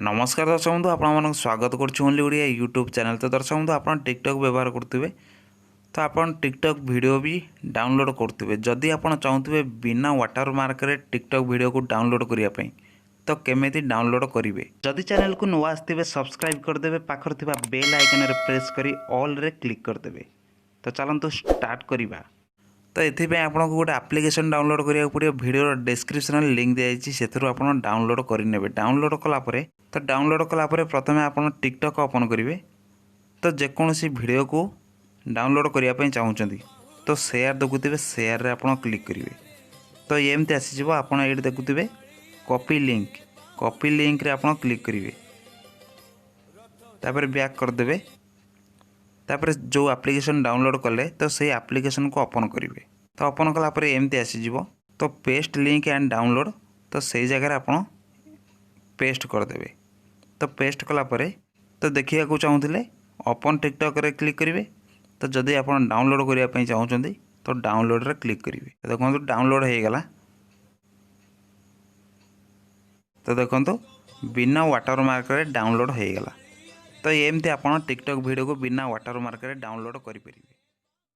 नमस्कार दर्शक बंधु आपन स्वागत करुँच ओडिया यूट्यूब चैनल। तो दर्शक बंधु आप टिकटक व्यवहार करुवे तो आप टिकटक वीडियो भी डाउनलोड करुवे। जदि आप चाहूे बिना वाटरमार्क रे टिकटक वीडियो को डाउनलोड करने तो केमेती डाउनलोड करेंगे। जदि चैनल को नुआ आसवे सब्सक्राइब करदे, पाखर थिबा बेल आइकन रे प्रेस करी ऑल रे क्लिक करदे। तो चलतु स्टार्ट करवा। तो ये आपको गोटे आप्लिकेसन डाउनलोड करा पड़ो। वीडियो डिस्क्रिप्शन लिंक दी से डाउनलोड करेंगे। डाउनलोड कलापर तो डाउनलोड कलापर प्रथम आप टिकटक ओपन करेंगे। तो जेकोसी वीडियो को डाउनलोड करने चाहते तो शेयर देखुए, शेयर रे आप क्लिक करेंगे। तो एमती आसीज आप देखुए कॉपी लिंक रे आप क्लिक करेंगे। तापर बैक करदे। तापर जो एप्लिकेशन डाउनलोड कले तो से एप्लिकेशन को ओपन करेंगे। तो ओपन कलापर एमती आसीज तो पेस्ट लिंक एंड डाउनलोड तो से जगह आप पेस्ट करदे। तो पेस्ट कलापर तो देखा चाहूँगे ओपन टिकटक रे क्लिक करेंगे। तो जदि आप डाउनलोड करने चाहते तो डाउनलोड रे क्लिक करेंगे। तो देखो डाउनलोड हो गला। तो देखो बिना वाटरमार्क रे डाउनलोड हो गला। तो एमती आप टिकटक वीडियो को बिना वाटरमार्क रे डाउनलोड करेंगे।